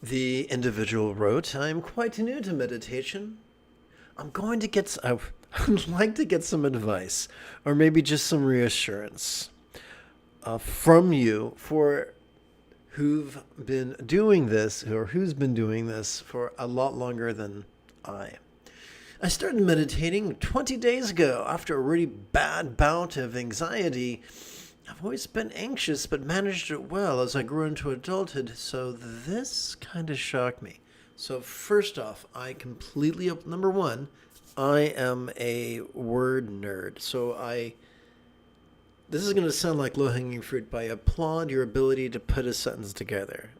The individual wrote, I am quite new to meditation. I would like to get some advice, or maybe just some reassurance from you for who've been doing this, or who's been doing this for a lot longer than I. I started meditating 20 days ago after a really bad bout of anxiety. I've always been anxious, but managed it well as I grew into adulthood, so this kind of shocked me. So first off, number one, I am a word nerd. This is going to sound like low-hanging fruit, but I applaud your ability to put a sentence together.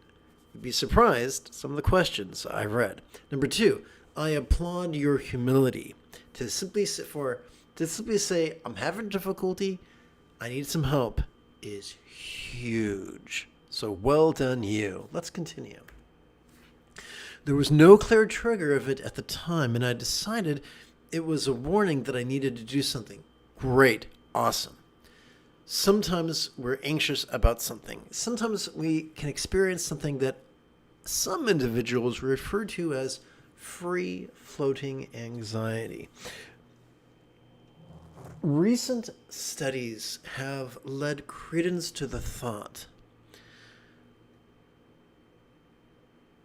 You'd be surprised some of the questions I read. Number two, I applaud your humility to simply say, I'm having difficulty, I need some help, is huge. So well done you. Let's continue. There was no clear trigger of it at the time, and I decided it was a warning that I needed to do something. Great. Awesome. Sometimes we're anxious about something. Sometimes we can experience something that some individuals refer to as free-floating anxiety. Recent studies have led credence to the thought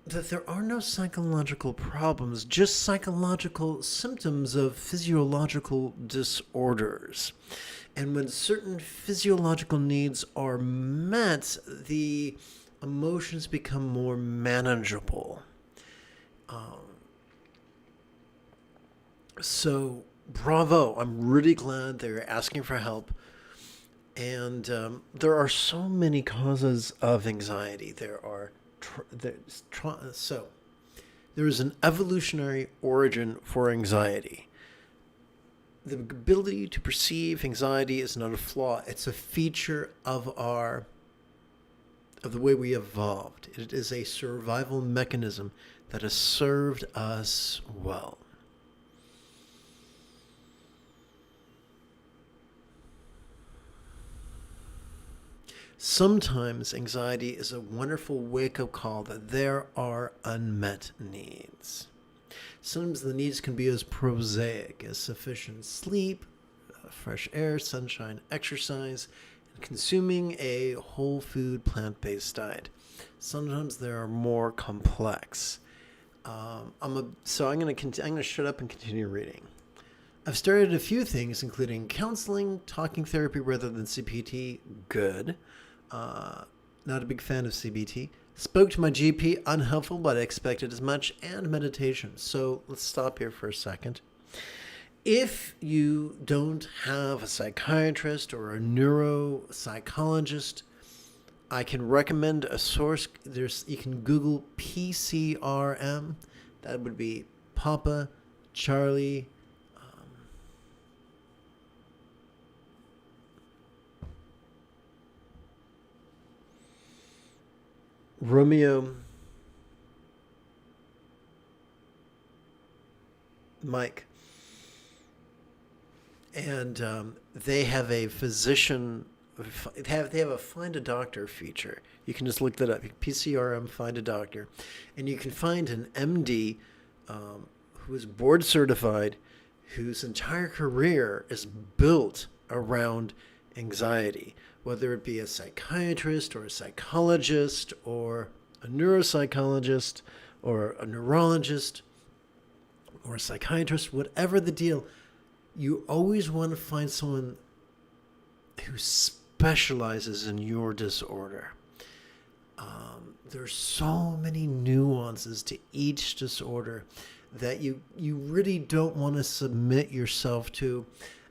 that there are no psychological problems, just psychological symptoms of physiological disorders. And when certain physiological needs are met, the emotions become more manageable. So, bravo. I'm really glad they're asking for help. And there are so many causes of anxiety. There is an evolutionary origin for anxiety. The ability to perceive anxiety is not a flaw. It's a feature of the way we evolved. It is a survival mechanism that has served us well. Sometimes anxiety is a wonderful wake-up call that there are unmet needs. Sometimes the needs can be as prosaic as sufficient sleep, fresh air, sunshine, exercise, and consuming a whole food plant-based diet. Sometimes they are more complex. I'm going to shut up and continue reading. I've started a few things, including counseling, talking therapy rather than CBT. Good. Not a big fan of CBT. Spoke to my GP, unhelpful, but I expected as much, and meditation. So let's stop here for a second. If you don't have a psychiatrist or a neuropsychologist, I can recommend a source. You can Google PCRM. That would be Papa, Charlie, Romeo, Mike, and they have a physician. They have a find a doctor feature. You can just look that up. PCRM, find a doctor, and you can find an MD who is board certified, whose entire career is built around anxiety. Whether it be a psychiatrist or a psychologist or a neuropsychologist or a neurologist or a psychiatrist, whatever the deal, you always want to find someone who specializes in your disorder. There's so many nuances to each disorder that you really don't want to submit yourself to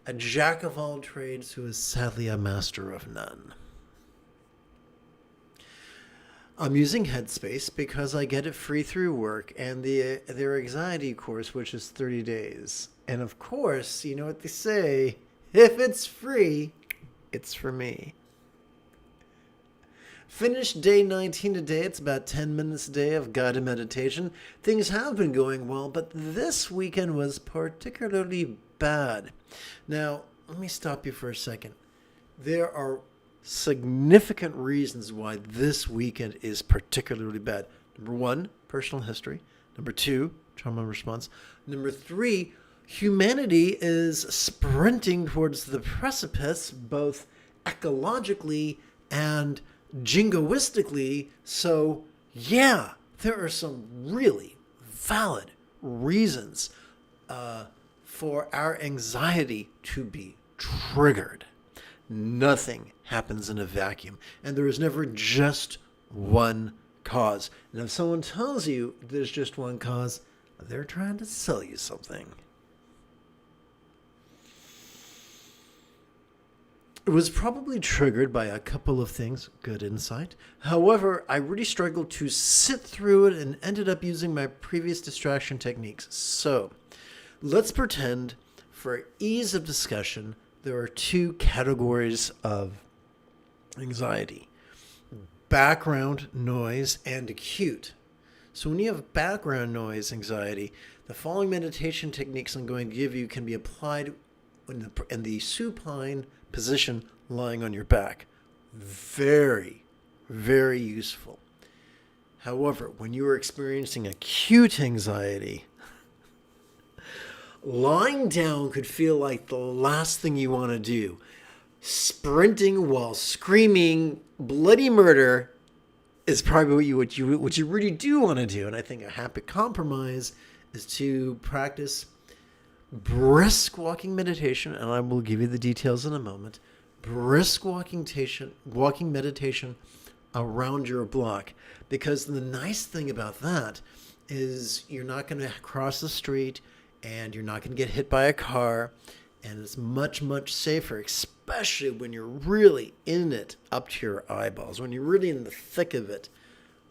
a jack of all trades who is sadly a master of none. I'm using Headspace because I get it free through work and their anxiety course, which is 30 days. And of course, you know what they say, if it's free, it's for me. Finished day 19 today. It's about 10 minutes a day of guided meditation. Things have been going well, but this weekend was particularly bad. Now, let me stop you for a second. There are significant reasons why this weekend is particularly bad. Number one, personal history. Number two, trauma response. Number three, humanity is sprinting towards the precipice, both ecologically and jingoistically. So, yeah, there are some really valid reasons for our anxiety to be triggered. Nothing happens in a vacuum, and there is never just one cause. And if someone tells you there's just one cause, they're trying to sell you something. It was probably triggered by a couple of things. Good insight. However, I really struggled to sit through it and ended up using my previous distraction techniques. So, let's pretend, for ease of discussion, there are two categories of anxiety: background noise and acute. So when you have background noise anxiety, the following meditation techniques I'm going to give you can be applied in the supine position lying on your back. Very, very useful. However, when you are experiencing acute anxiety, lying down could feel like the last thing you want to do. Sprinting while screaming bloody murder is probably what you really do want to do. And I think a happy compromise is to practice brisk walking meditation, and I will give you the details in a moment. Brisk walking meditation around your block, because the nice thing about that is you're not going to cross the street and you're not going to get hit by a car, and it's much, much safer, especially when you're really in it up to your eyeballs, when you're really in the thick of it.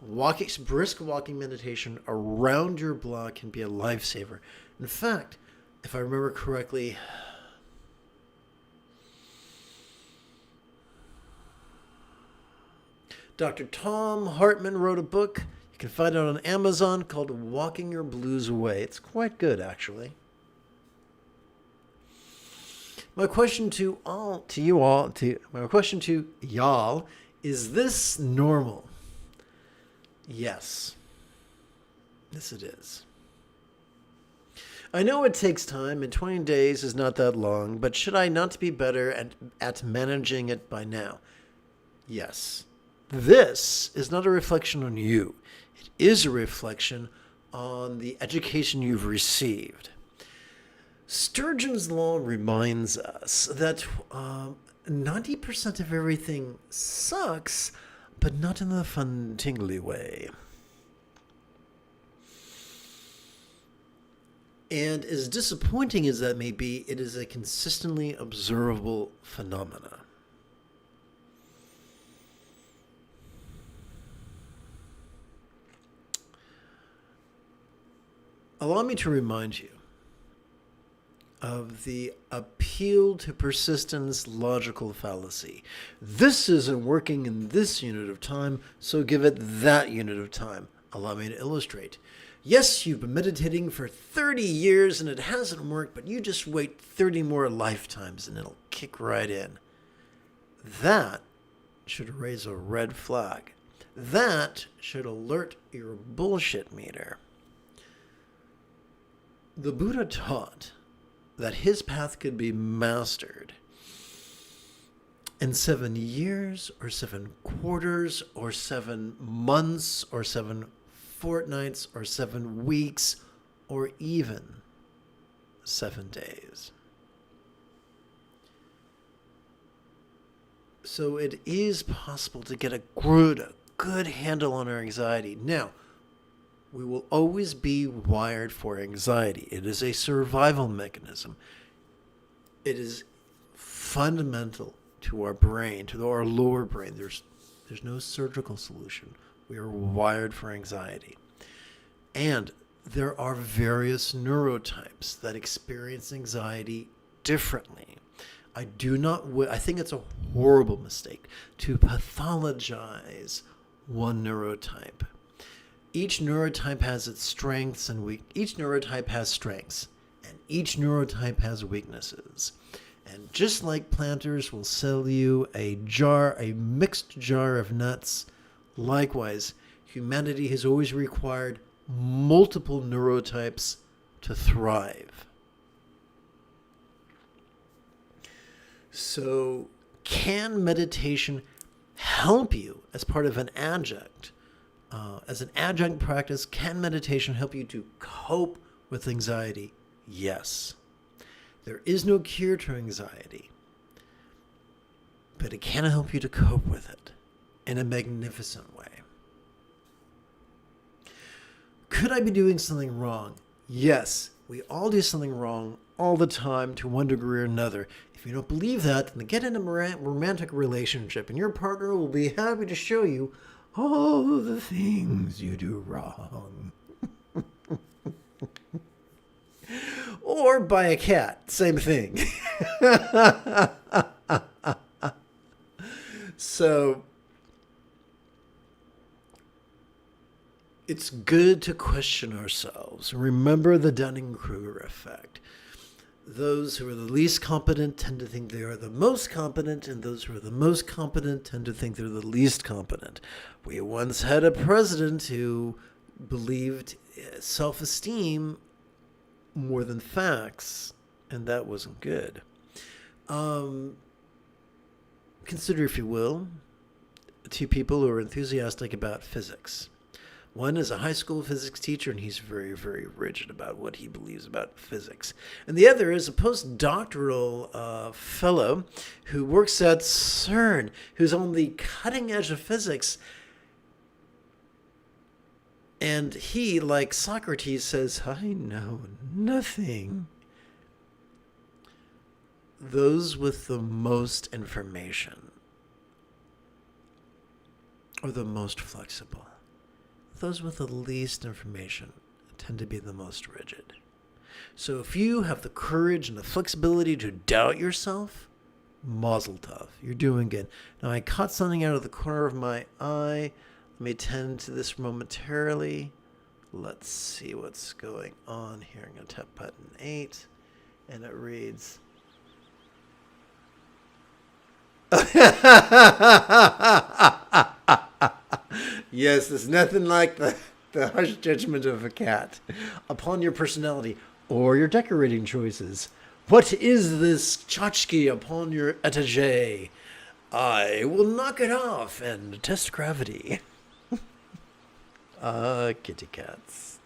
Brisk walking meditation around your block can be a lifesaver. In fact, if I remember correctly, Dr. Tom Hartman wrote a book. You can find it on Amazon, called Walking Your Blues Away. It's quite good, actually. My question to y'all, is this normal? Yes. Yes, it is. I know it takes time, and 20 days is not that long, but should I not be better at managing it by now? Yes. This is not a reflection on you. It is a reflection on the education you've received. Sturgeon's Law reminds us that 90% of everything sucks, but not in the fun, tingly way. And as disappointing as that may be, it is a consistently observable phenomena. Allow me to remind you of the appeal to persistence logical fallacy. This isn't working in this unit of time, so give it that unit of time. Allow me to illustrate. Yes, you've been meditating for 30 years and it hasn't worked, but you just wait 30 more lifetimes and it'll kick right in. That should raise a red flag. That should alert your bullshit meter. The Buddha taught that his path could be mastered in 7 years, or 7 quarters, or 7 months, or 7 fortnights, or 7 weeks, or even 7 days. So it is possible to get a good handle on our anxiety. Now, we will always be wired for anxiety. It is a survival mechanism. It is fundamental to our brain, to our lower brain. There's no surgical solution. We are wired for anxiety. And there are various neurotypes that experience anxiety differently. I think it's a horrible mistake to pathologize one neurotype. Each neurotype has its strengths and each neurotype has strengths, and each neurotype has weaknesses. And just like planters will sell you a mixed jar of nuts, likewise, humanity has always required multiple neurotypes to thrive. So, can meditation help you as part of an adjunct? As an adjunct practice, can meditation help you to cope with anxiety? Yes. There is no cure to anxiety, but it can help you to cope with it in a magnificent way. Could I be doing something wrong? Yes, we all do something wrong all the time to one degree or another. If you don't believe that, then get in a romantic relationship and your partner will be happy to show you all the things you do wrong. Or buy a cat, same thing. So, it's good to question ourselves. Remember the Dunning-Kruger effect. Those who are the least competent tend to think they are the most competent, and those who are the most competent tend to think they're the least competent. We once had a president who believed self-esteem more than facts, and that wasn't good. Consider, if you will, two people who are enthusiastic about physics. One is a high school physics teacher, and he's very, very rigid about what he believes about physics. And the other is a postdoctoral fellow who works at CERN, who's on the cutting edge of physics. And he, like Socrates, says, I know nothing. Those with the most information are the most flexible. Those with the least information tend to be the most rigid. So if you have the courage and the flexibility to doubt yourself, mazel tov, you're doing good. Now, I caught something out of the corner of my eye. Let me tend to this momentarily. Let's see what's going on here. I'm going to tap button 8, and it reads... Yes, there's nothing like the harsh judgment of a cat upon your personality or your decorating choices. What is this tchotchke upon your etagere? I will knock it off and test gravity. Kitty cats.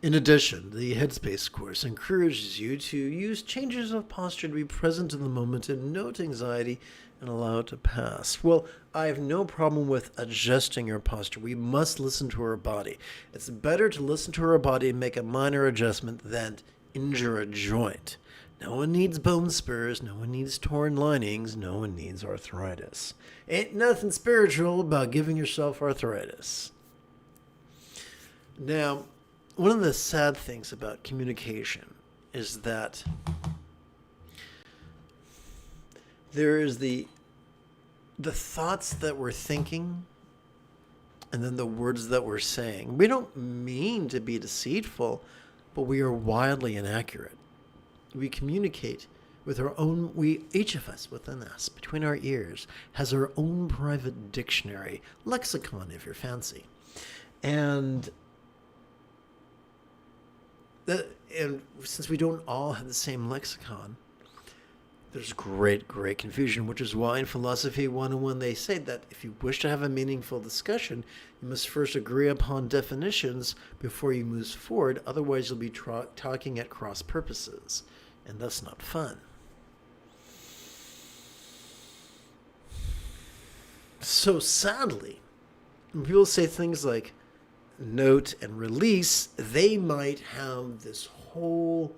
In addition, the Headspace course encourages you to use changes of posture to be present in the moment and note anxiety and allow it to pass. Well, I have no problem with adjusting your posture. We must listen to our body. It's better to listen to our body and make a minor adjustment than injure a joint. No one needs bone spurs. No one needs torn linings. No one needs arthritis. Ain't nothing spiritual about giving yourself arthritis. Now, one of the sad things about communication is that there is the thoughts that we're thinking and then the words that we're saying. We don't mean to be deceitful, but we are wildly inaccurate. We communicate with our own, each of us within us, between our ears, has our own private dictionary, lexicon if you're fancy. And since we don't all have the same lexicon, there's great confusion, which is why in Philosophy 101 they say that if you wish to have a meaningful discussion, you must first agree upon definitions before you move forward. Otherwise, you'll be talking at cross purposes, and that's not fun. So sadly, when people say things like note and release, they might have this whole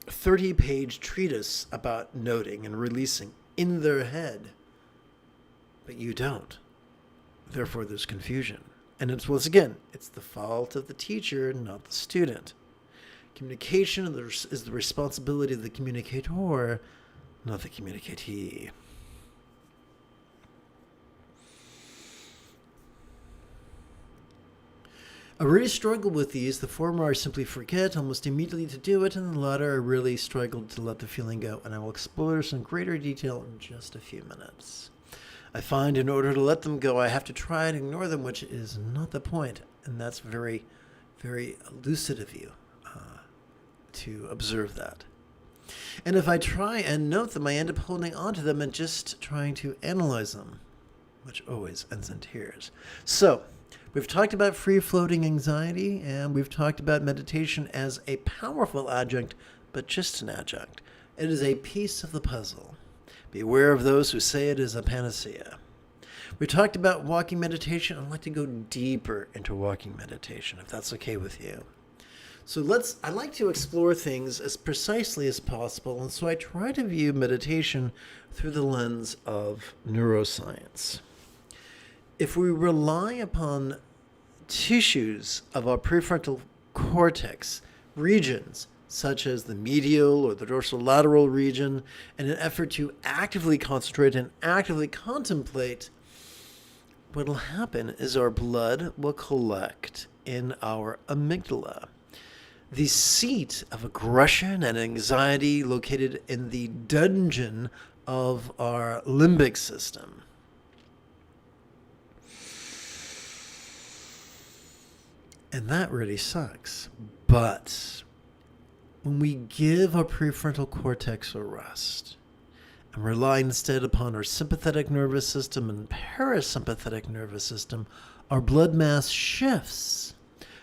30-page treatise about noting and releasing in their head, but you don't. Therefore, there's confusion. And it's, once again, it's the fault of the teacher, not the student. Communication is the responsibility of the communicator, not the communicatee. I really struggle with these. The former I simply forget almost immediately to do it, and the latter I really struggle to let the feeling go, and I will explore this in greater detail in just a few minutes. I find in order to let them go, I have to try and ignore them, which is not the point, and that's very, very lucid of you to observe that. And if I try and note them, I end up holding on to them and just trying to analyze them, which always ends in tears. So, we've talked about free-floating anxiety, and we've talked about meditation as a powerful adjunct, but just an adjunct. It is a piece of the puzzle. Beware of those who say it is a panacea. We talked about walking meditation. I'd like to go deeper into walking meditation, if that's okay with you. So I like to explore things as precisely as possible, and so I try to view meditation through the lens of neuroscience. If we rely upon tissues of our prefrontal cortex, regions such as the medial or the dorsolateral region, in an effort to actively concentrate and actively contemplate, what will happen is our blood will collect in our amygdala, the seat of aggression and anxiety located in the dungeon of our limbic system. And that really sucks. But when we give our prefrontal cortex a rest and rely instead upon our sympathetic nervous system and parasympathetic nervous system, our blood mass shifts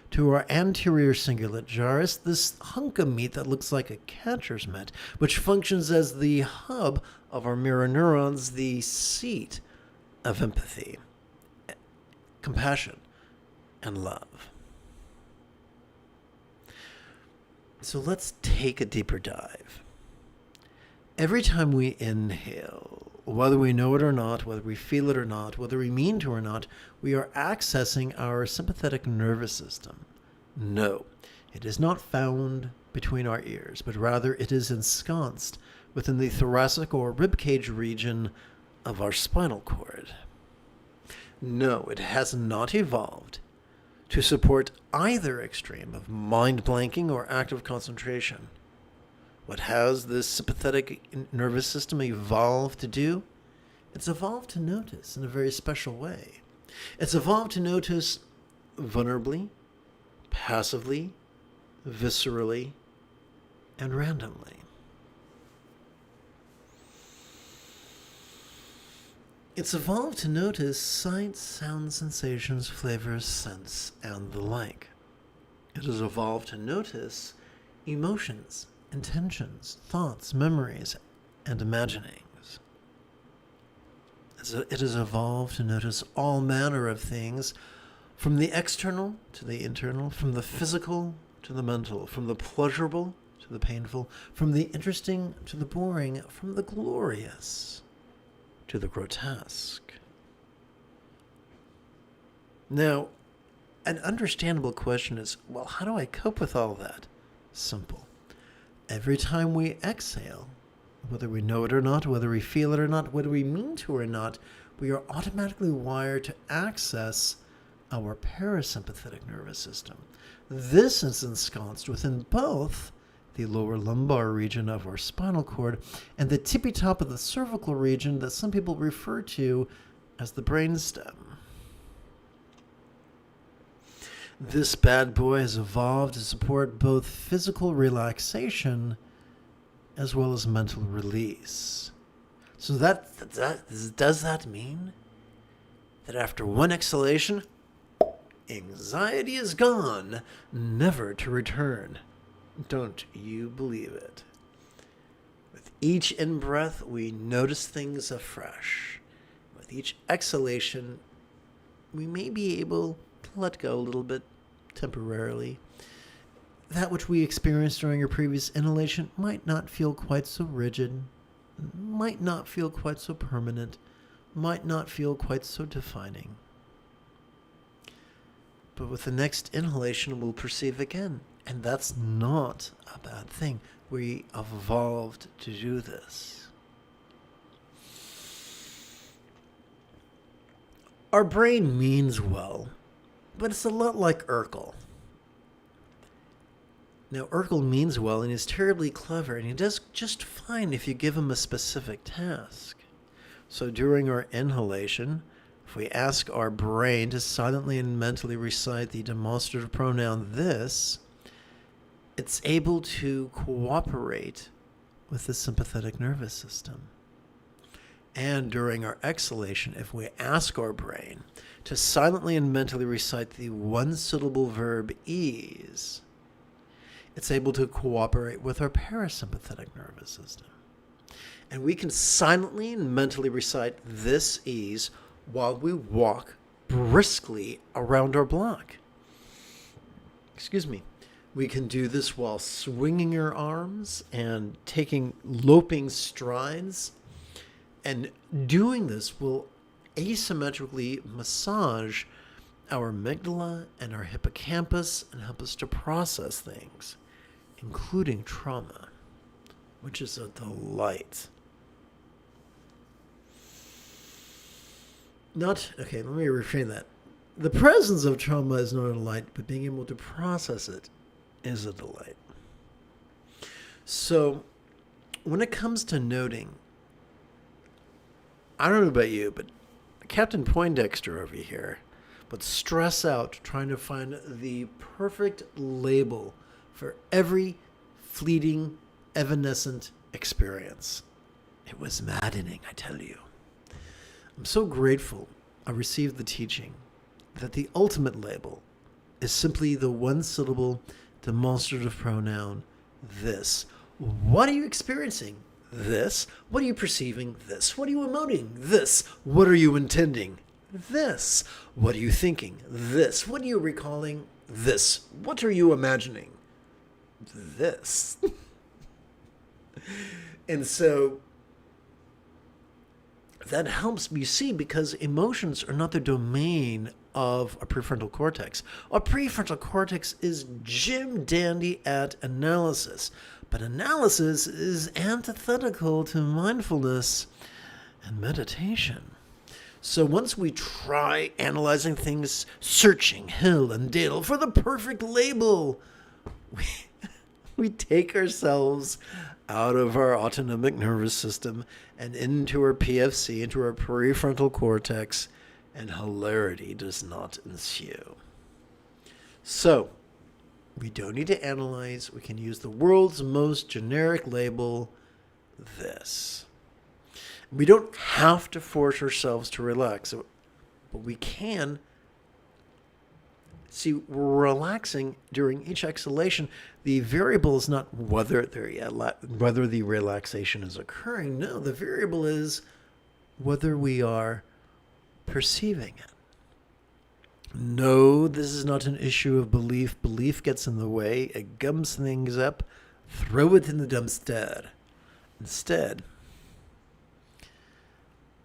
to our anterior cingulate gyrus, this hunk of meat that looks like a catcher's mitt, which functions as the hub of our mirror neurons, the seat of empathy, compassion, and love. So let's take a deeper dive. Every time we inhale, whether we know it or not, whether we feel it or not, whether we mean to or not, we are accessing our sympathetic nervous system. No, it is not found between our ears, but rather it is ensconced within the thoracic or ribcage region of our spinal cord. No, it has not evolved to support either extreme of mind blanking or active concentration. What has this sympathetic nervous system evolved to do? It's evolved to notice in a very special way. It's evolved to notice vulnerably, passively, viscerally, and randomly. It's evolved to notice sights, sounds, sensations, flavors, scents, and the like. It has evolved to notice emotions, intentions, thoughts, memories, and imaginings. It has evolved to notice all manner of things, from the external to the internal, from the physical to the mental, from the pleasurable to the painful, from the interesting to the boring, from the glorious to the grotesque. Now, an understandable question is, well, how do I cope with all that? Simple. Every time we exhale, whether we know it or not, whether we feel it or not, whether we mean to or not, we are automatically wired to access our parasympathetic nervous system. This is ensconced within both the lower lumbar region of our spinal cord and the tippy top of the cervical region that some people refer to as the brainstem. This bad boy has evolved to support both physical relaxation as well as mental release. So does that mean that after one exhalation, anxiety is gone, never to return? Don't you believe it? With each in-breath, we notice things afresh. With each exhalation, we may be able to let go a little bit temporarily. That which we experienced during your previous inhalation might not feel quite so rigid, might not feel quite so permanent, might not feel quite so defining. But with the next inhalation, we'll perceive again. And that's not a bad thing. We evolved to do this. Our brain means well, But it's a lot like Urkel. Now, Urkel means well and he's terribly clever, and he does just fine if you give him a specific task. So during our inhalation, if we ask our brain to silently and mentally recite the demonstrative pronoun this, it's able to cooperate with the sympathetic nervous system. And during our exhalation, if we ask our brain to silently and mentally recite the one-syllable verb ease, it's able to cooperate with our parasympathetic nervous system. And we can silently and mentally recite this ease while we walk briskly around our block. Excuse me. We can do this while swinging our arms and taking loping strides. And doing this will asymmetrically massage our amygdala and our hippocampus and help us to process things, including trauma, which is a delight. Okay, let me reframe that. The presence of trauma is not a delight, but being able to process it is a delight. So, when it comes to noting, I don't know about you, but Captain Poindexter over here would stress out trying to find the perfect label for every fleeting, evanescent experience. It was maddening, I tell you. I'm so grateful I received the teaching that the ultimate label is simply the one-syllable demonstrative pronoun this. What are you experiencing? This. What are you perceiving? This. What are you emoting? This. What are you intending? This. What are you thinking? This. What are you recalling? This. What are you imagining? This. And so that helps me see, because emotions are not the domain of a prefrontal cortex. Our prefrontal cortex is Jim Dandy at analysis, but analysis is antithetical to mindfulness and meditation. So once we try analyzing things, searching hill and dale for the perfect label, we take ourselves out of our autonomic nervous system and into our PFC, into our prefrontal cortex, and hilarity does not ensue. So, we don't need to analyze. We can use the world's most generic label, this. We don't have to force ourselves to relax, but we can. See, we're relaxing during each exhalation. The variable is not whether the relaxation is occurring. No, the variable is whether we are perceiving it. No, this is not an issue of belief. Belief gets in the way. It gums things up. Throw it in the dumpster. Instead,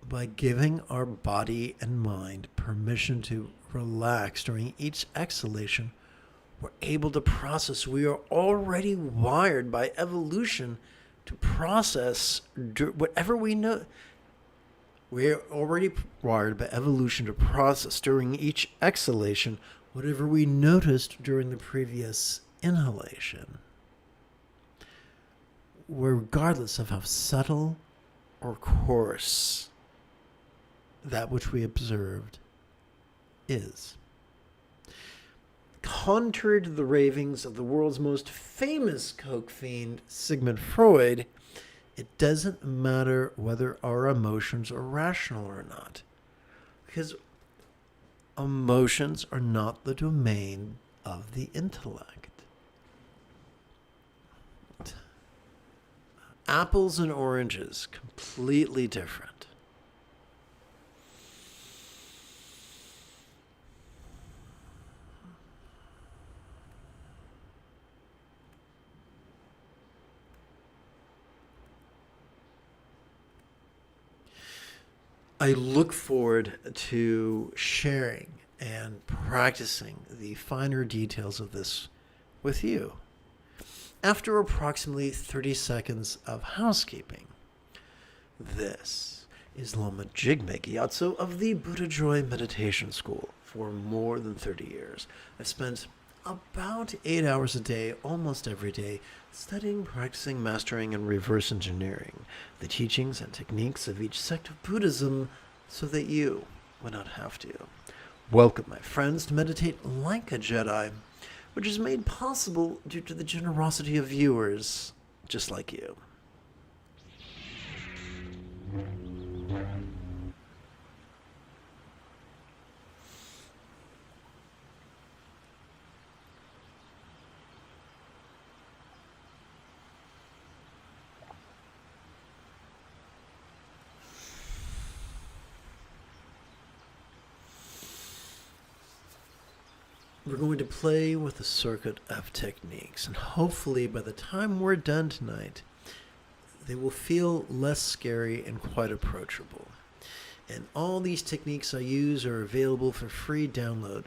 by giving our body and mind permission to relax during each exhalation, we're able to process. We are already wired by evolution to process whatever we know. We're already wired by evolution to process during each exhalation whatever we noticed during the previous inhalation, regardless of how subtle or coarse that which we observed is. Contrary to the ravings of the world's most famous coke fiend, Sigmund Freud, it doesn't matter whether our emotions are rational or not, because emotions are not the domain of the intellect. Apples and oranges, completely different. I look forward to sharing and practicing the finer details of this with you. After approximately 30 seconds of housekeeping, this is Lama Jigme Gyatso of the Buddha Joy Meditation School. for more than 30 years. I've spent about 8 hours a day, almost every day, studying, practicing, mastering, and reverse engineering the teachings and techniques of each sect of Buddhism so that you would not have to. Welcome, my friends, to meditate like a Jedi, which is made possible due to the generosity of viewers just like you. We're going to play with a circuit of techniques, and hopefully by the time we're done tonight, they will feel less scary and quite approachable. And all these techniques I use are available for free download.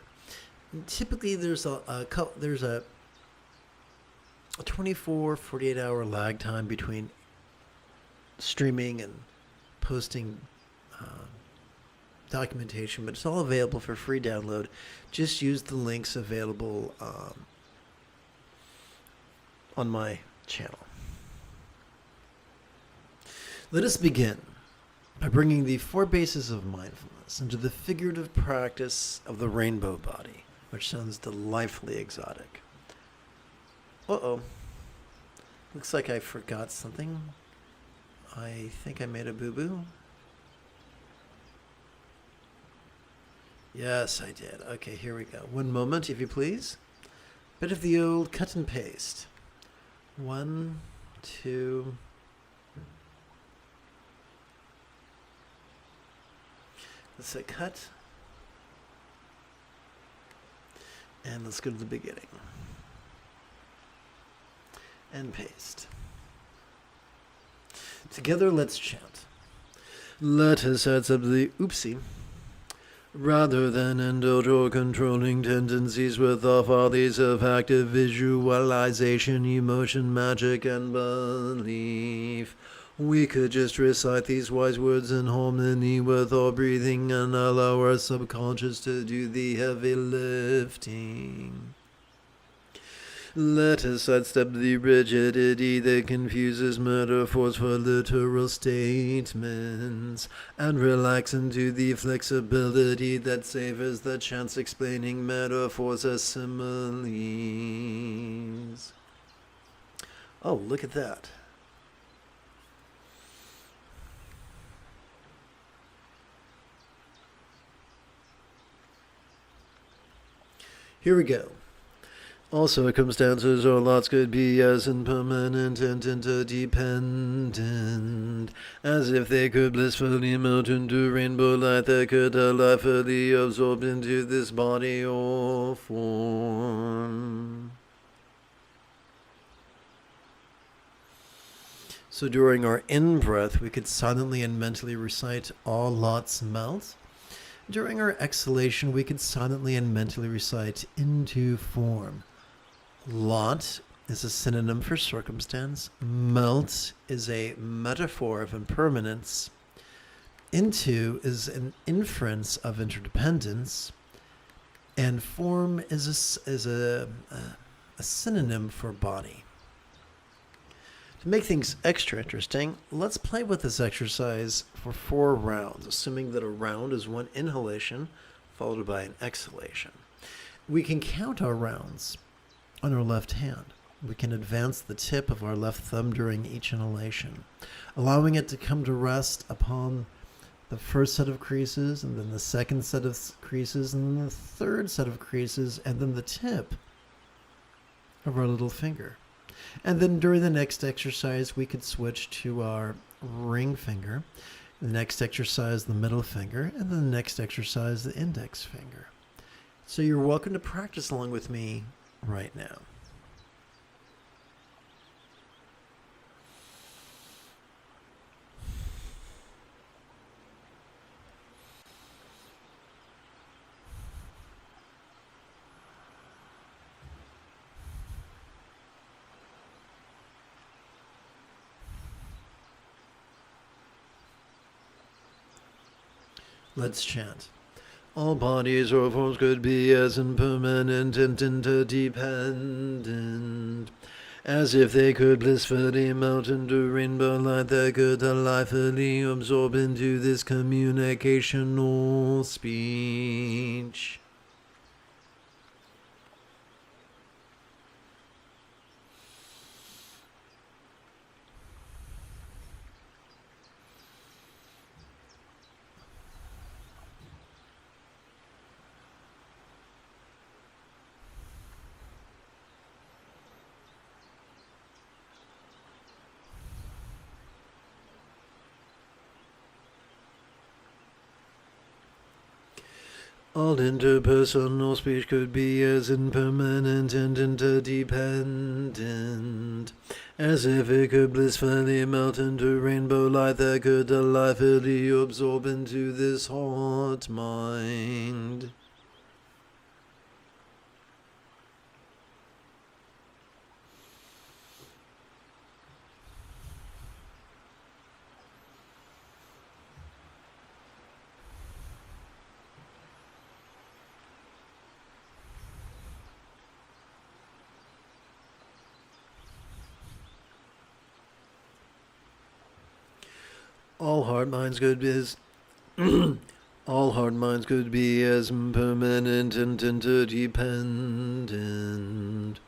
And typically there's a 24, 48 hour lag time between streaming and posting documentation, but it's all available for free download. Just use the links available on my channel. Let us begin by bringing the 4 bases of mindfulness into the figurative practice of the rainbow body, which sounds delightfully exotic. Uh-oh. Looks like I forgot something. I think I made a boo-boo. Yes, I did. Okay, here we go. One moment, if you please. Bit of the old cut and paste. 1, 2. Let's say cut. And let's go to the beginning. And paste. Together, let's chant. Let us set up the oopsie. Rather than indulge or controlling tendencies with our follies of active visualization, emotion, magic, and belief, we could just recite these wise words in harmony with our breathing and allow our subconscious to do the heavy lifting. Let us sidestep the rigidity that confuses metaphors for literal statements and relax into the flexibility that savors the chance explaining metaphors as similes. Oh, look at that. Here we go. Also, circumstances or lots could be as impermanent and interdependent as if they could blissfully melt into rainbow light that could delightfully absorb into this body or form. So during our in-breath, we could silently and mentally recite all lots melt. During our exhalation, we could silently and mentally recite into form. Lot is a synonym for circumstance. Melt is a metaphor of impermanence. Into is an inference of interdependence. And form is a synonym for body. To make things extra interesting, let's play with this exercise for 4 rounds, assuming that a round is 1 inhalation followed by an exhalation. We can count our rounds on our left hand. We can advance the tip of our left thumb during each inhalation, allowing it to come to rest upon the first set of creases, and then the second set of creases, and then the third set of creases, and then the tip of our little finger. And then during the next exercise, we could switch to our ring finger, the next exercise, the middle finger, and then the next exercise, the index finger. So you're welcome to practice along with me right now. Let's chant. All bodies or forms could be as impermanent and interdependent, as if they could blissfully melt into rainbow light that could delightfully absorb into this communicational speech. All interpersonal speech could be as impermanent and interdependent, as if it could blissfully melt into rainbow light that could delightfully absorb into this heart mind. All heart minds could be as all heart minds could be as impermanent and interdependent,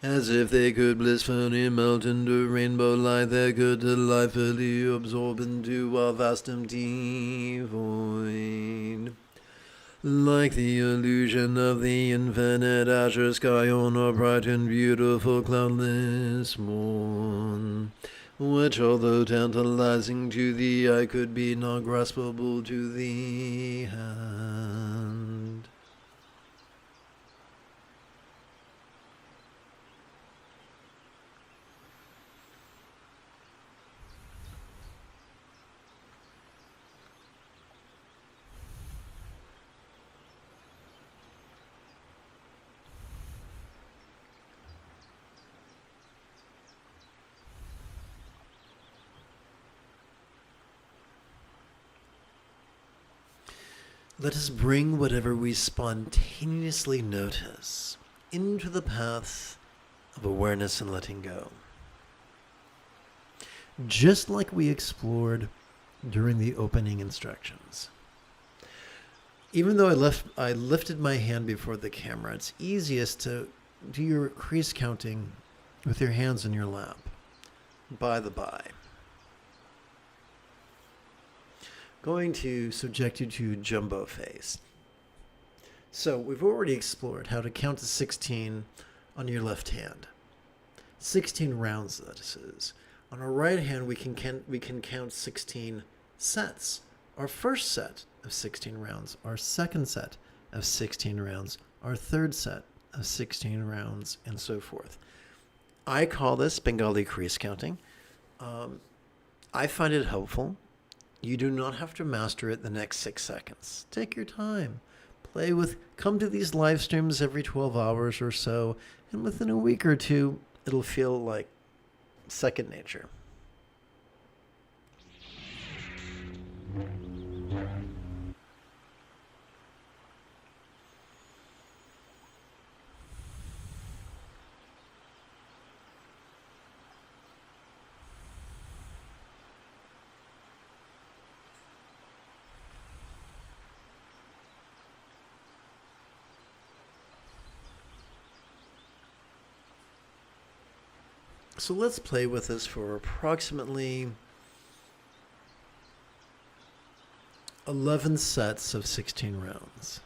as if they could blissfully melt into rainbow light that could delightfully absorb into a vast empty void. Like the illusion of the infinite azure sky on a bright and beautiful cloudless morn, which, although tantalizing to the eye, could be not graspable to the hand. Let us bring whatever we spontaneously notice into the path of awareness and letting go. Just like we explored during the opening instructions. Even though I lifted my hand before the camera, it's easiest to do your crease counting with your hands in your lap. By the by. Going to subject you to jumbo face. So we've already explored how to count to 16 on your left hand. 16 rounds, that is. On our right hand, we can count 16 sets. Our first set of 16 rounds, our second set of 16 rounds, our third set of 16 rounds, and so forth. I call this Bengali crease counting. I find it helpful. You do not have to master it the next 6 seconds. Take your time. Come to these live streams every 12 hours or so, and within a week or two, it'll feel like second nature. So let's play with this for approximately 11 sets of 16 rounds.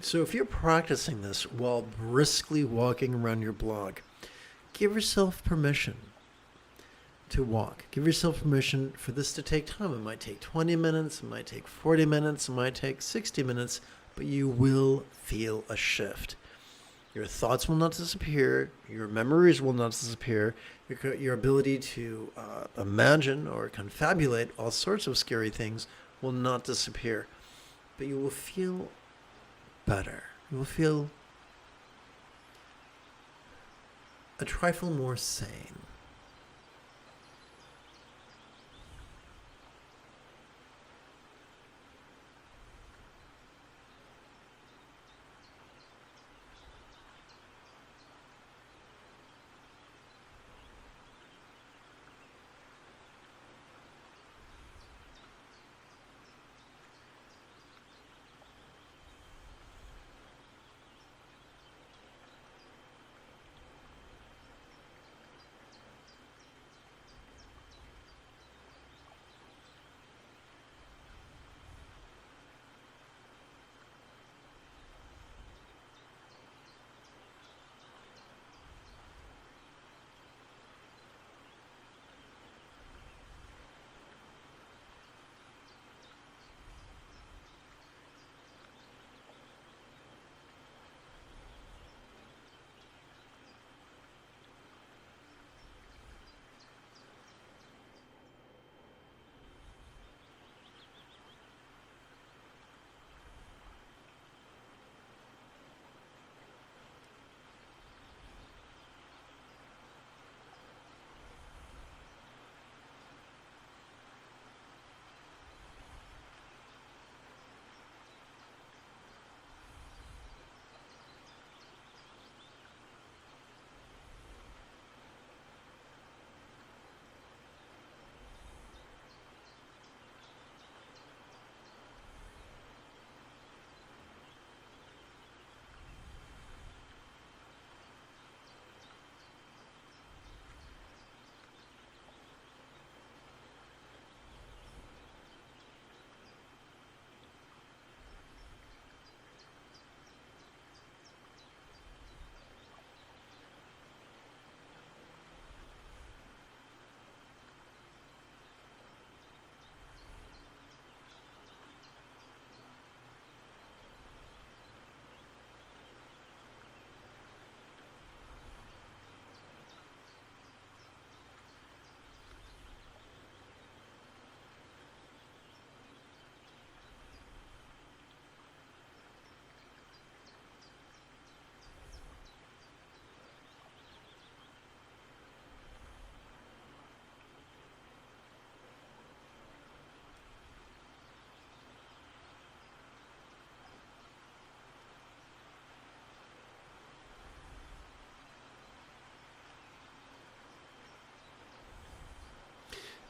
So if you're practicing this while briskly walking around your blog, give yourself permission to walk. Give yourself permission for this to take time. It might take 20 minutes, it might take 40 minutes, it might take 60 minutes, but you will feel a shift. Your thoughts will not disappear. Your memories will not disappear. Your ability to imagine or confabulate all sorts of scary things will not disappear. But you will feel better. You will feel a trifle more sane.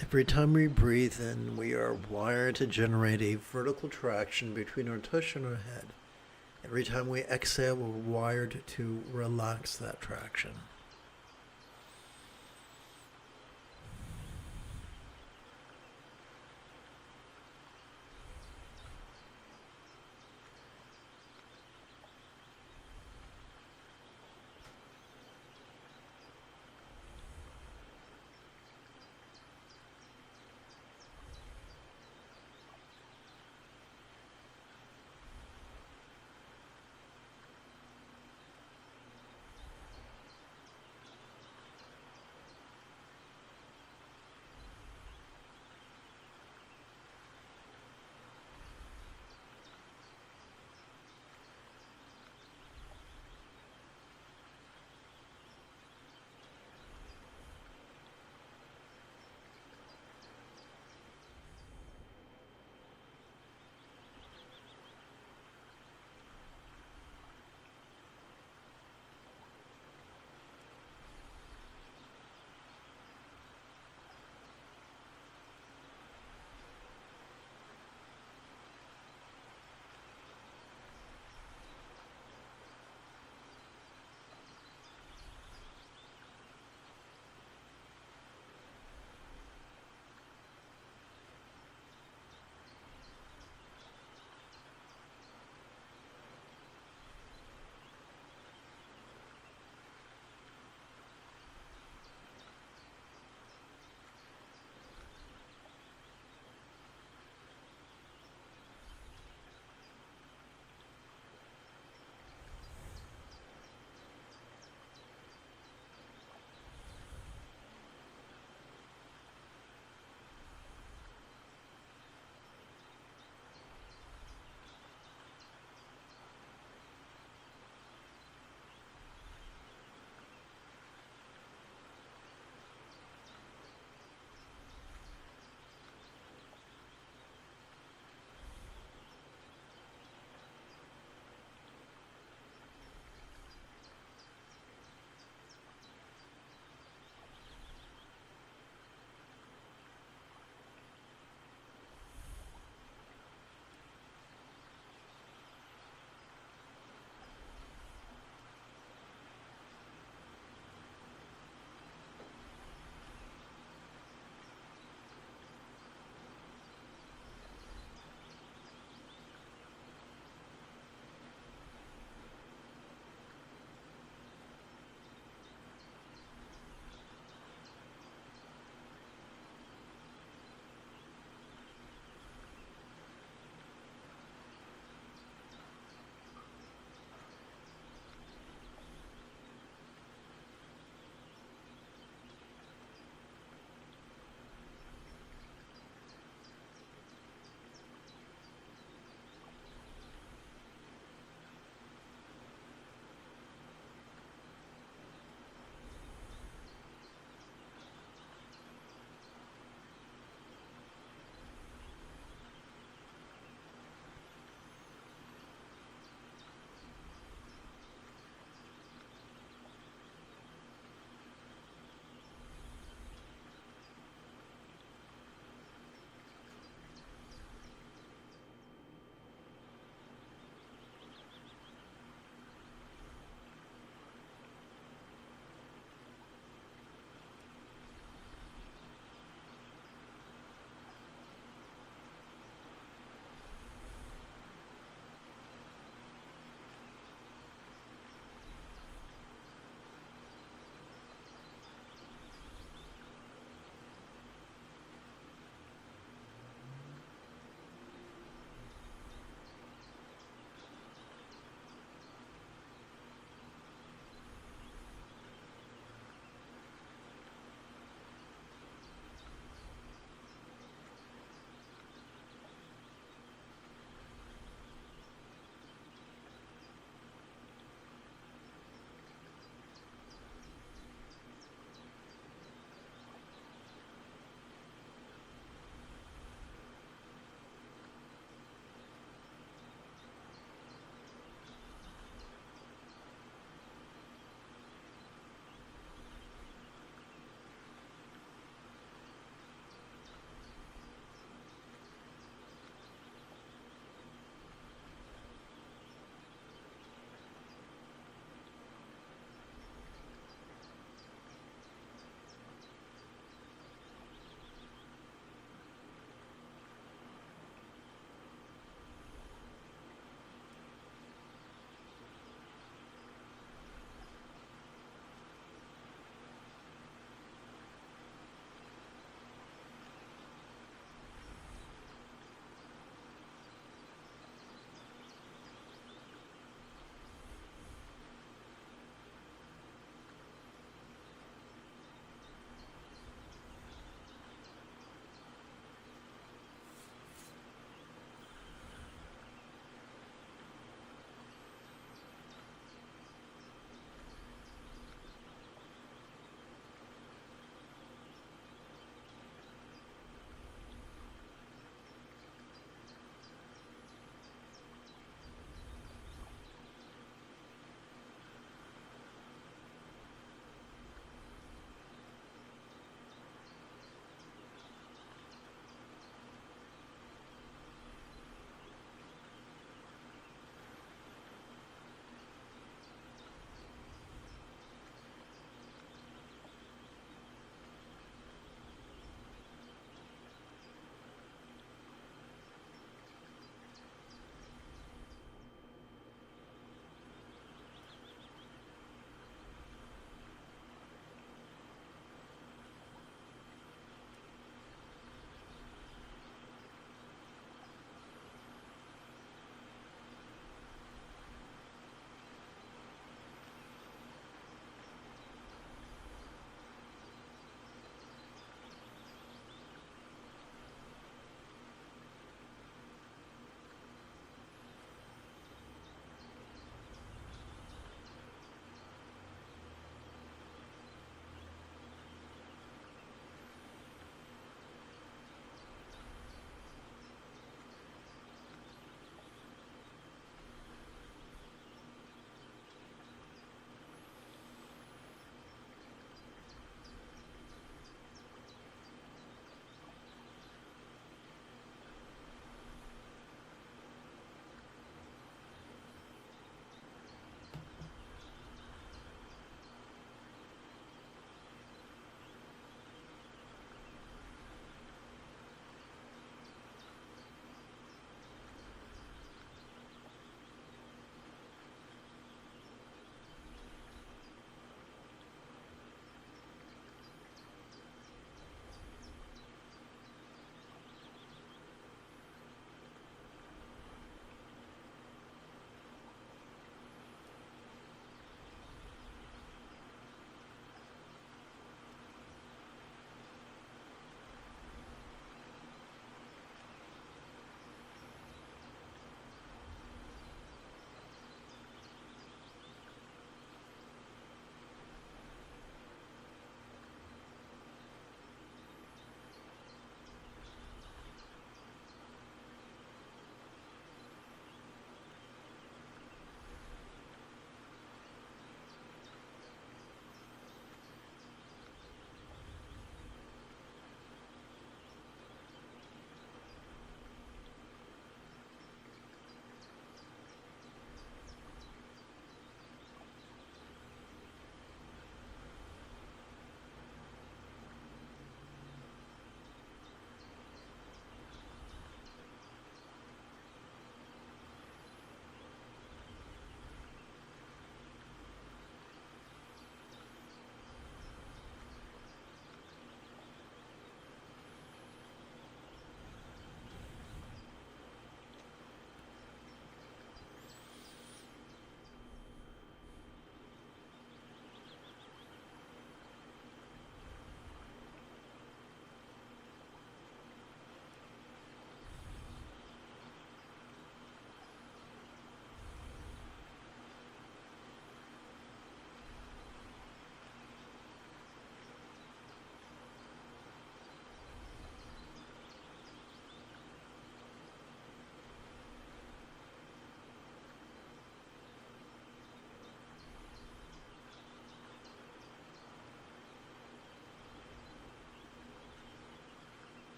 Every time we breathe in, we are wired to generate a vertical traction between our tush and our head. Every time we exhale, we're wired to relax that traction.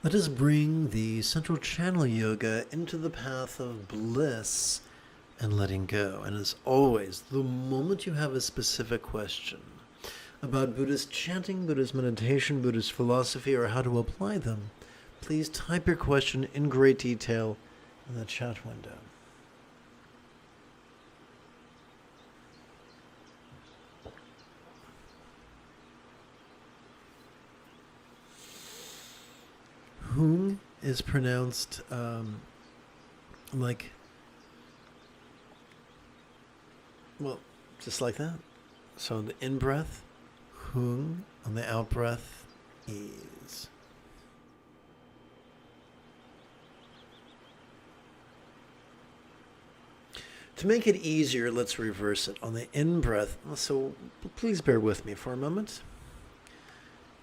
Let us bring the central channel yoga into the path of bliss and letting go. And as always, the moment you have a specific question about Buddhist chanting, Buddhist meditation, Buddhist philosophy, or how to apply them, please type your question in great detail in the chat window. Hung is pronounced just like that. So on the in-breath, hung. On the out-breath, ease. To make it easier, let's reverse it. On the in-breath, so please bear with me for a moment.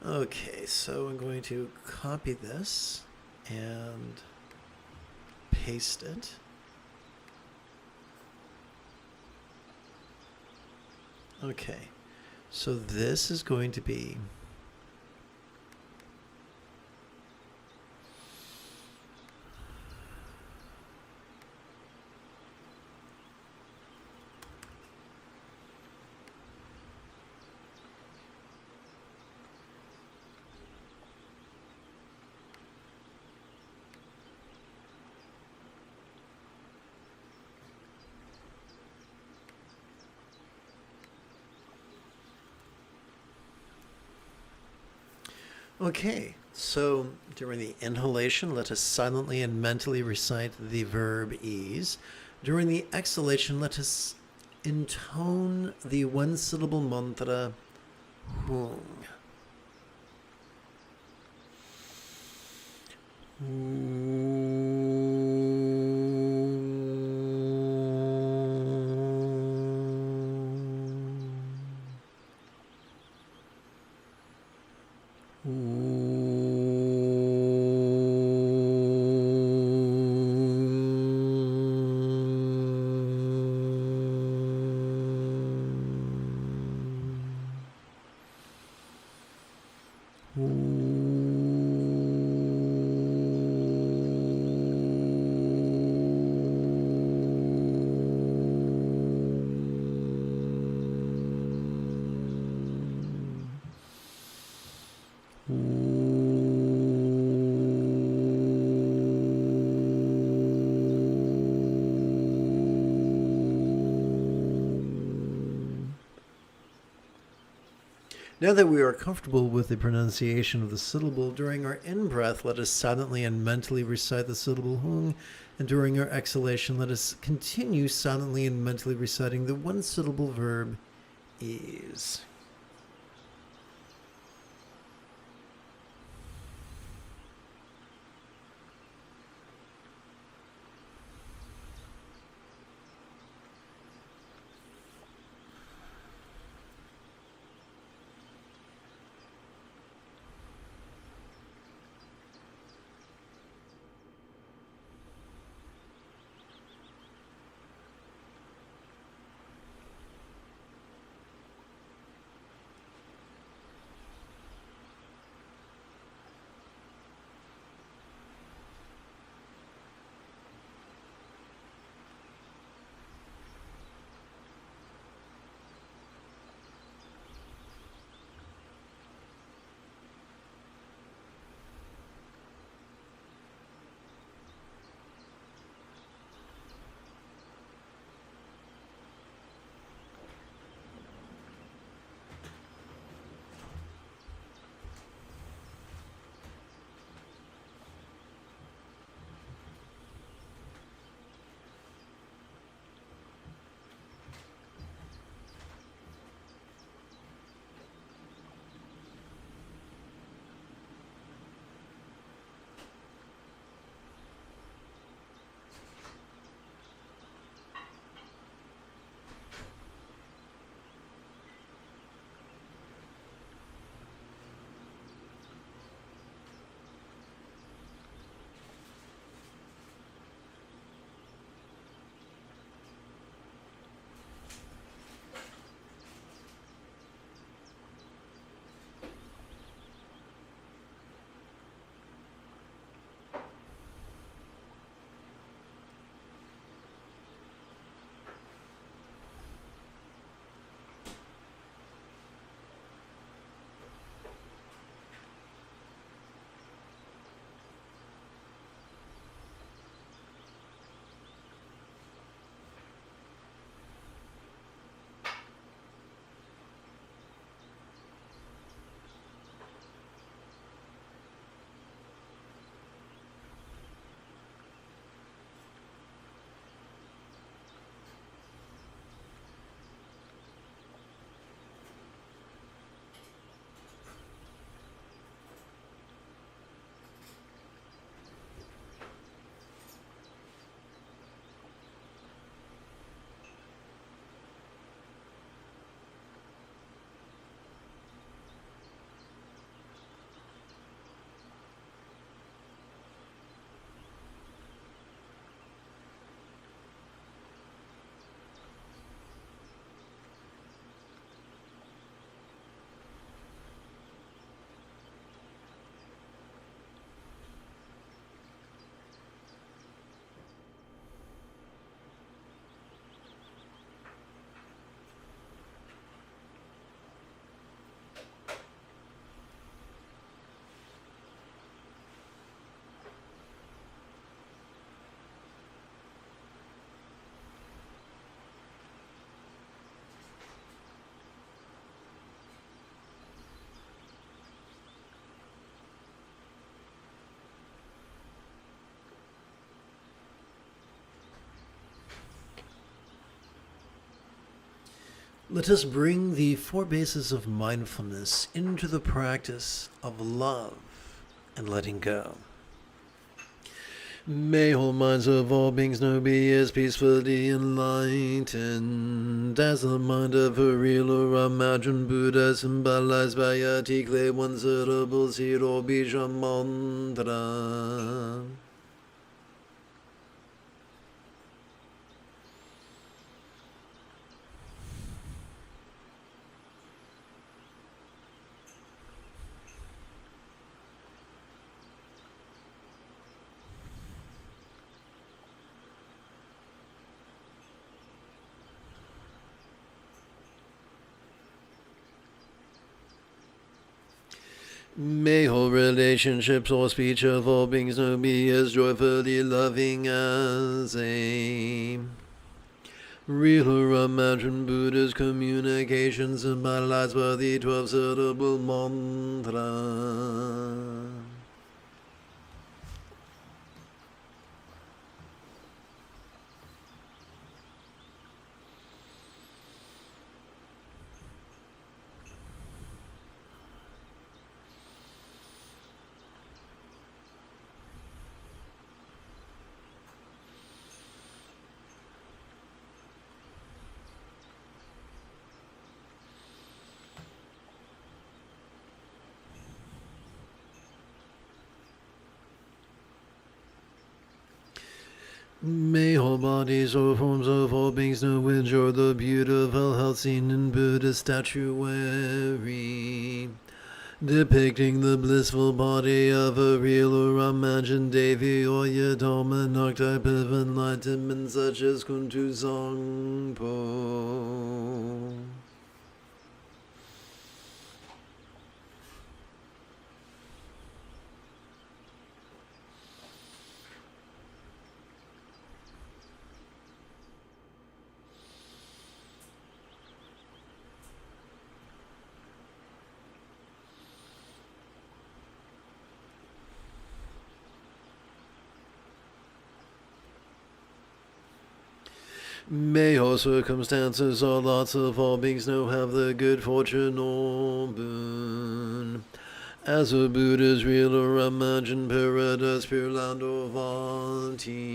Okay, so I'm going to copy this and paste it. Okay, so this is going to be okay, so during the inhalation, let us silently and mentally recite the verb ease. During the exhalation, let us intone the one-syllable mantra hung. Now that we are comfortable with the pronunciation of the syllable, during our in-breath, let us silently and mentally recite the syllable hung, and during our exhalation, let us continue silently and mentally reciting the one-syllable verb ease. Let us bring the four bases of mindfulness into the practice of love and letting go. May whole minds of all beings know be as peacefully enlightened as the mind of a real or imagined Buddha symbolized by a clay one syllable seed or bija mantra. May whole relationships or speech of all beings know be as joyfully loving as a real or imagined Buddha's communications symbolized by the 12-syllable mantra. May whole bodies or forms of all beings know enjoy the beautiful health seen in Buddha's statuary, depicting the blissful body of a real or imagined Devi or Yadoma archetype of enlightenment such as Kuntu Zangpo. May all circumstances or lots of all beings know have the good fortune or boon as a Buddha's real or imagined paradise, pure land or Vanti.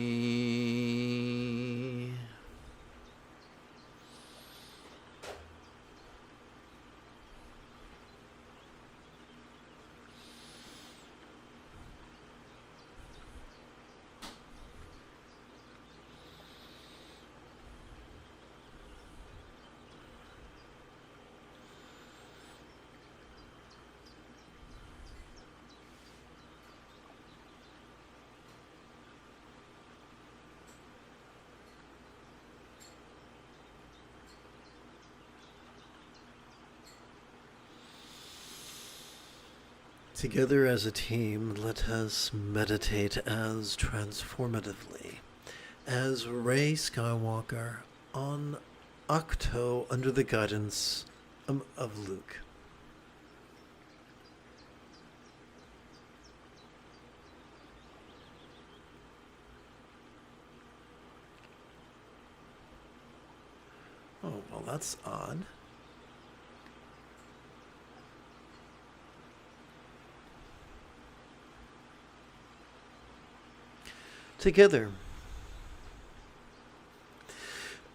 Together as a team, let us meditate as transformatively as Rey Skywalker on Octo under the guidance of Luke. Oh, well, that's odd. Together.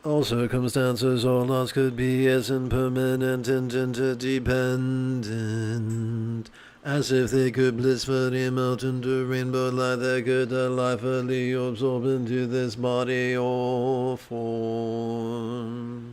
All circumstances or loss could be as impermanent and interdependent as if they could blissfully melt into rainbow light that could delightfully absorb into this body or form.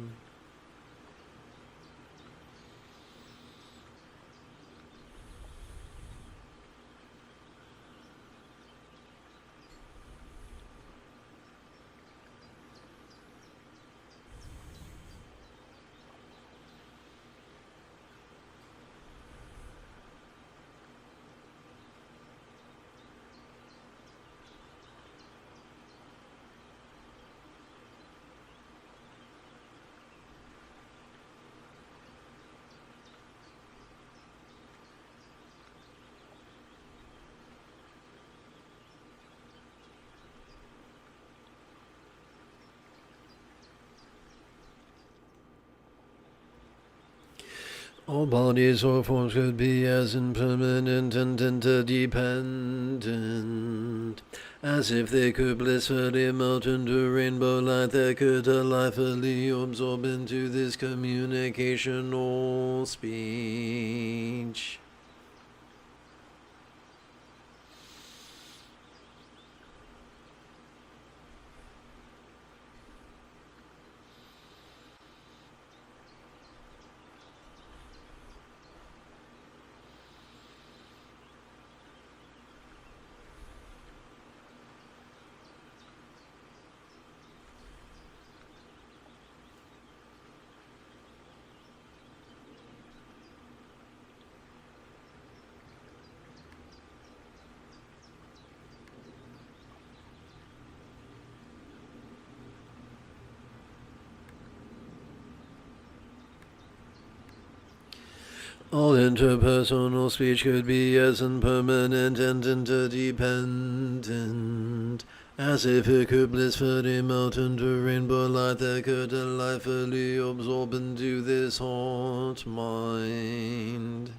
All bodies or forms could be as impermanent and interdependent, as if they could blissfully melt into rainbow light that could delightfully absorb into this communicational speech. All interpersonal speech could be as impermanent and interdependent, as if it could blissfully melt into rainbow light that could delightfully absorb into this heart mind.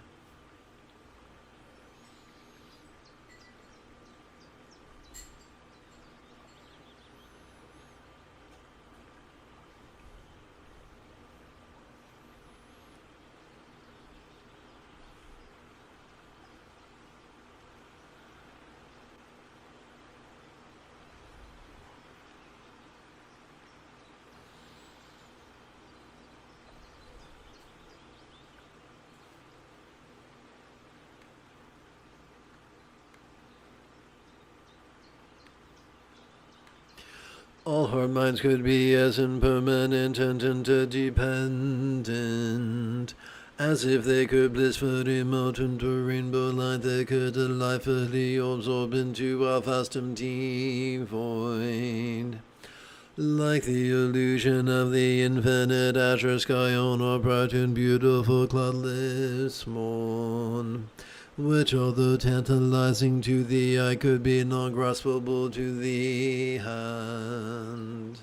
All heart minds could be as impermanent and interdependent, as if they could blissfully melt into rainbow light that could delightfully absorb into our vast empty void. Like the illusion of the infinite azure sky on a bright and beautiful cloudless morn, which although tantalizing to the eye could be not graspable to the hand.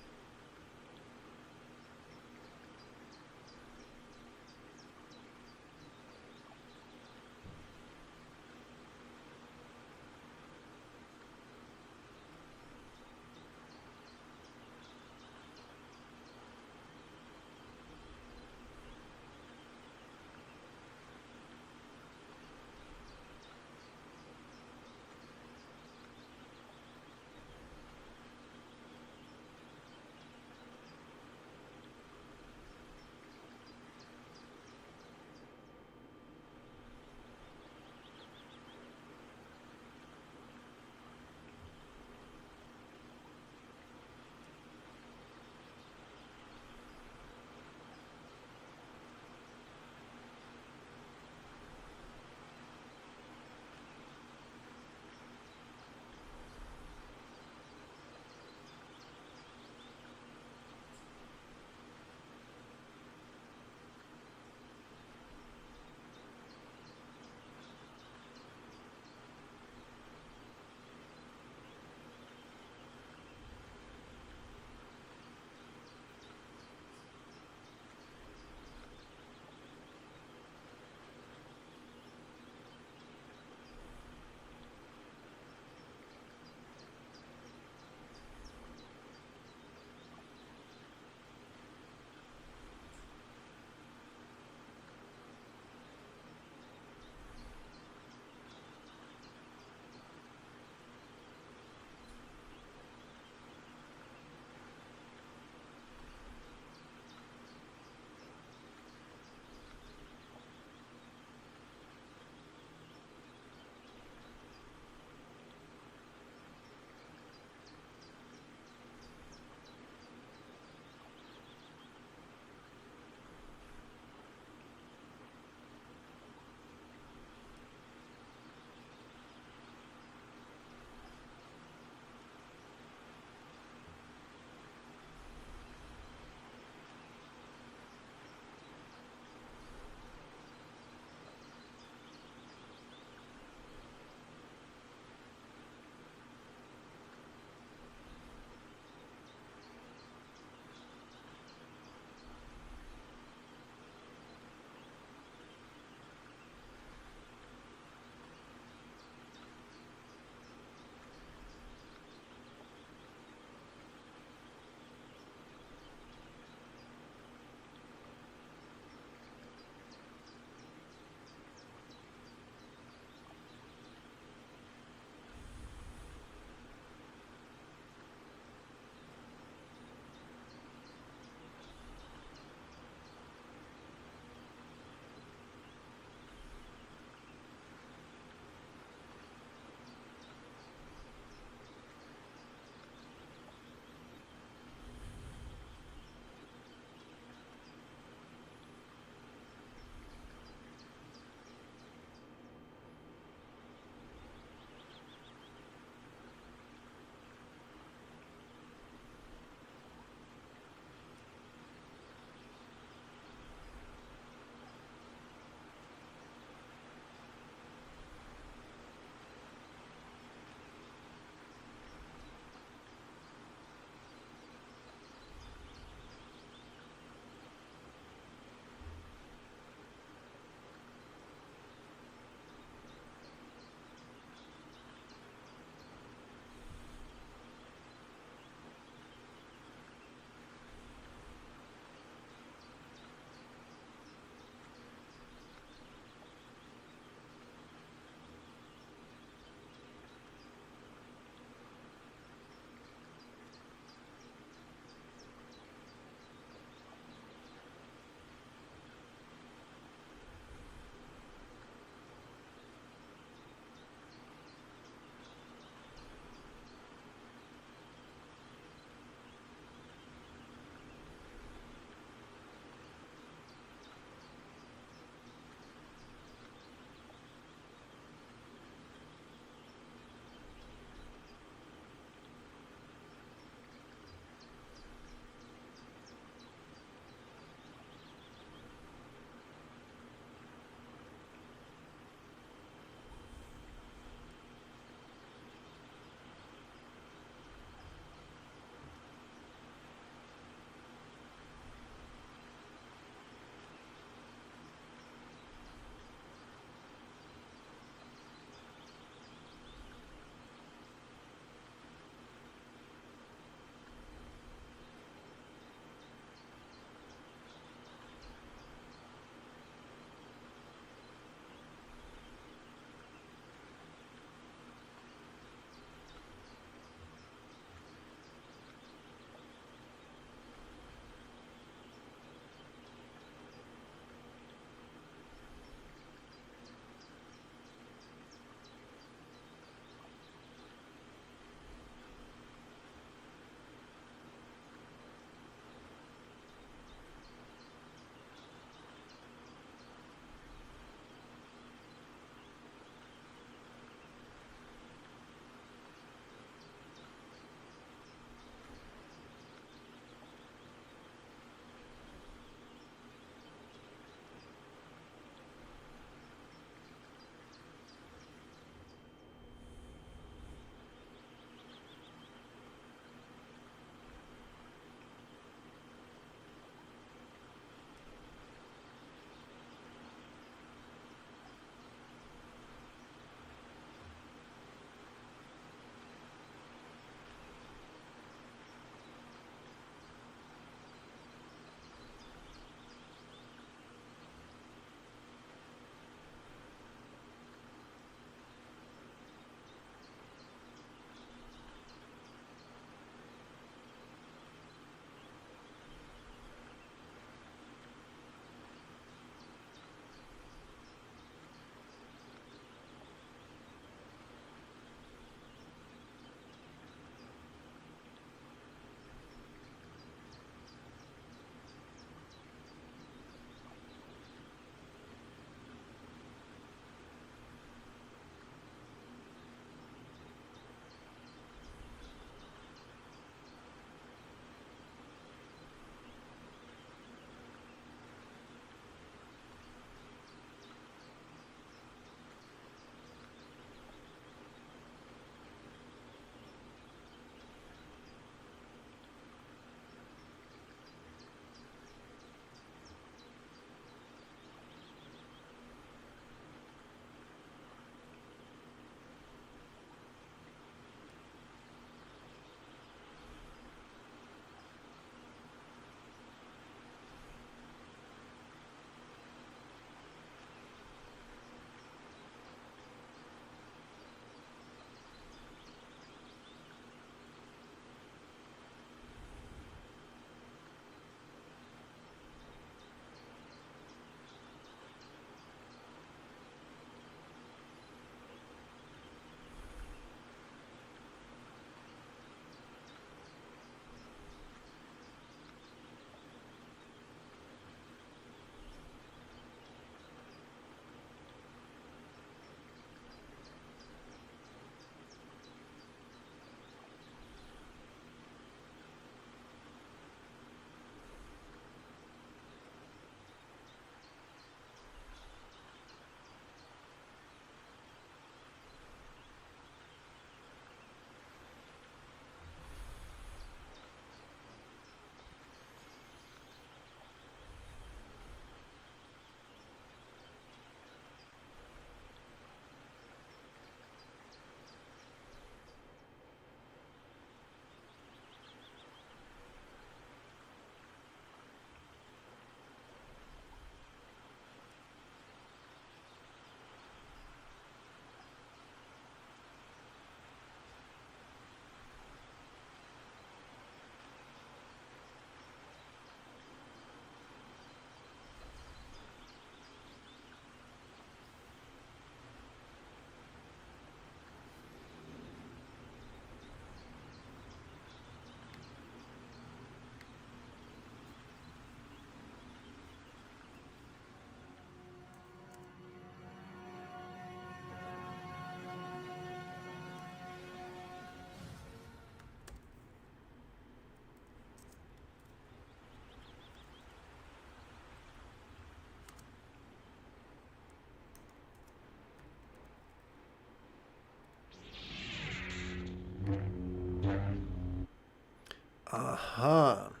Aha.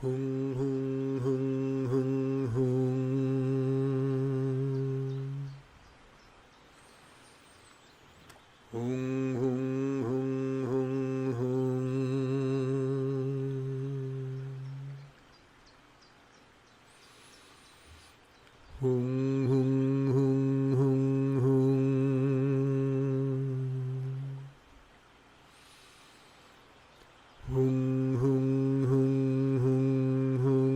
Hung, hung, hung, hung, hung. Hung, hung, hung, hung, hung. Hung, hung, hung, hung, hung. Hung, hung, hung, hung, hung.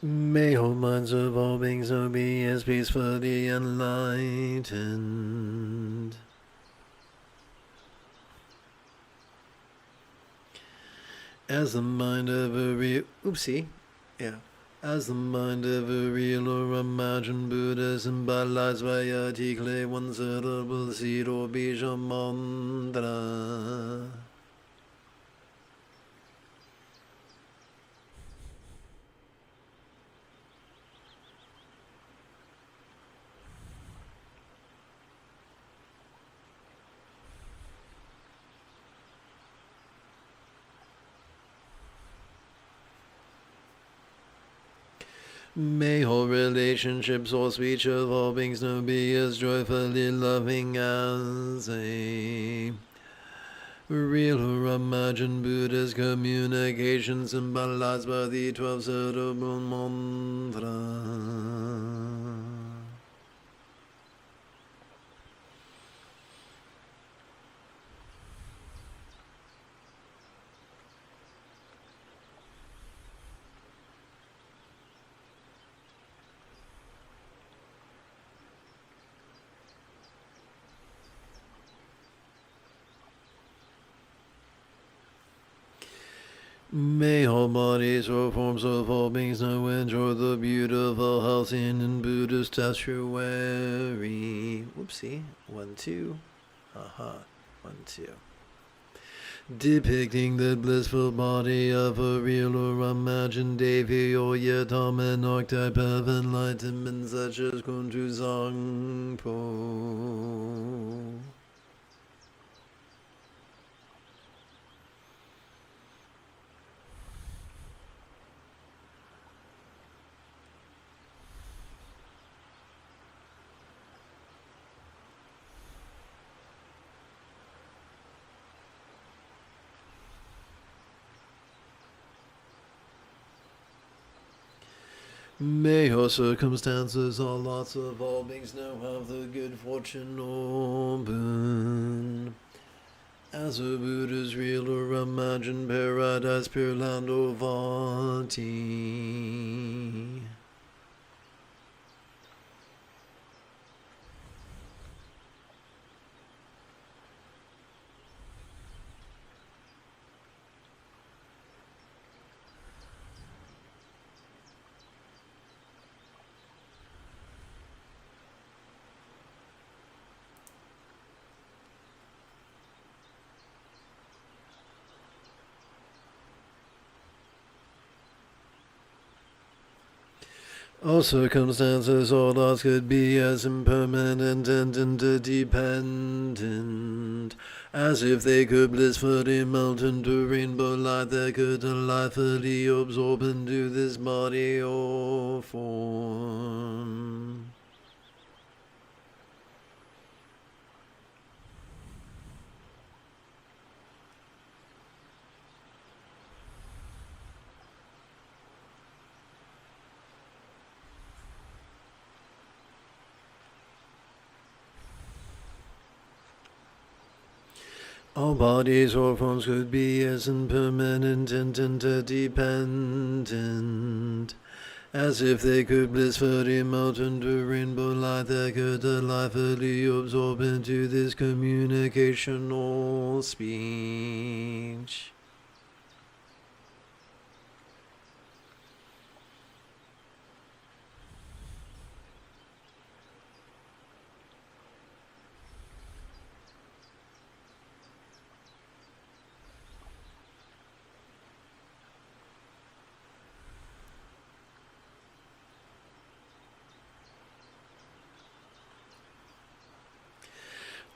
May all minds of all beings so be as peacefully enlightened. As the mind of a real... As the mind of a real or imagined Buddha symbolized by a clay, one syllable seed or bija mantra. May all relationships or speech of all beings know be as joyfully loving as a real or imagined Buddha's communication symbolized by the 12 syllable mantra. May all bodies or forms of all beings know enjoy the beautiful health in Buddhist estuary. Whoopsie. 1, 2. Haha. 1, 2. Depicting the blissful body of a real or imagined deity or yet an archetype of enlightenment such as Kuntu Zangpo. May all circumstances, all lots of all beings know have the good fortune or boon. As a Buddha's real or imagined paradise, pure land or vati. All circumstances, all lots could be as impermanent and interdependent, as if they could blissfully melt into rainbow light that could delightfully absorb into this body or form. All bodies or forms could be as impermanent and interdependent, as if they could blissfully melt into rainbow light that could delightfully absorb into this communication or speech.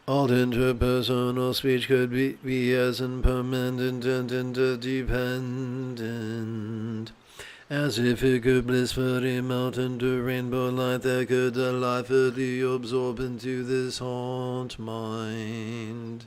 All interpersonal speech could be as impermanent and interdependent, as if it could blissfully melt into rainbow light that could delightfully absorb into this heart mind.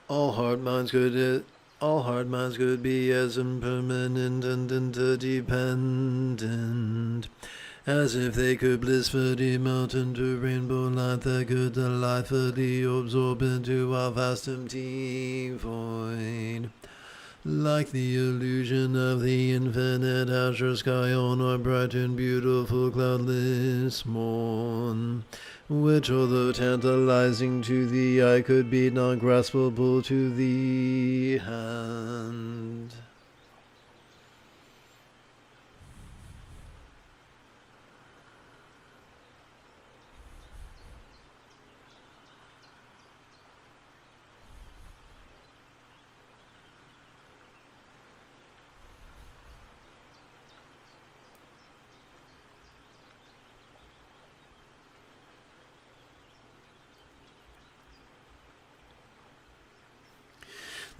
All hard minds could be as impermanent and interdependent as if they could blissfully melt into rainbow light that could delightfully absorb into our vast empty void. Like the illusion of the infinite azure sky on a bright and beautiful cloudless morn, which, although tantalizing to the eye, could be not graspable to the hand.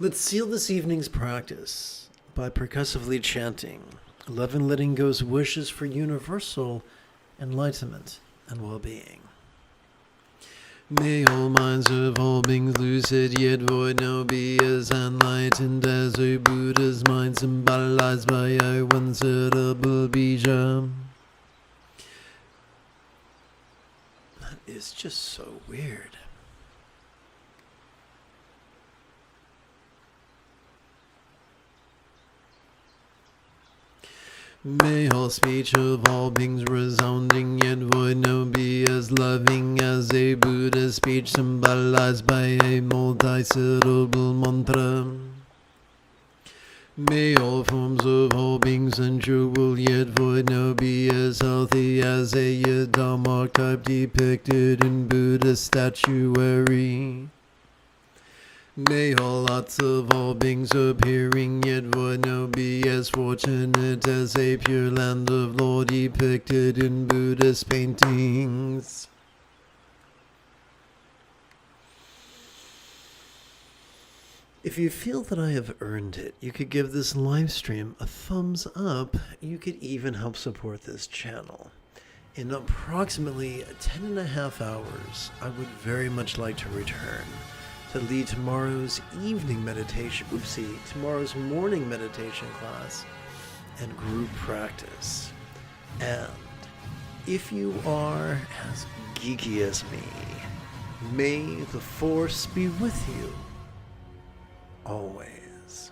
Let's seal this evening's practice by percussively chanting 11 letting go's wishes for universal enlightenment and well-being. May all minds of all beings lucid yet void now be as enlightened as a Buddha's mind symbolized by a one-syllable bija. That is just so weird. May all speech of all beings resounding yet void now be as loving as a Buddha's speech symbolized by a multi-syllable mantra. May all forms of all beings sensual yet void now be as healthy as a Yidam archetype depicted in Buddha's statuary. May all lots of all beings appearing yet void now be as fortunate as a pure land of law depicted in Buddhist paintings. If you feel that I have earned it, you could give this live stream a thumbs up. You could even help support this channel. In approximately 10.5 hours, I would very much like to return to lead tomorrow's evening meditation, tomorrow's morning meditation class and group practice. And if you are as geeky as me, may the force be with you always.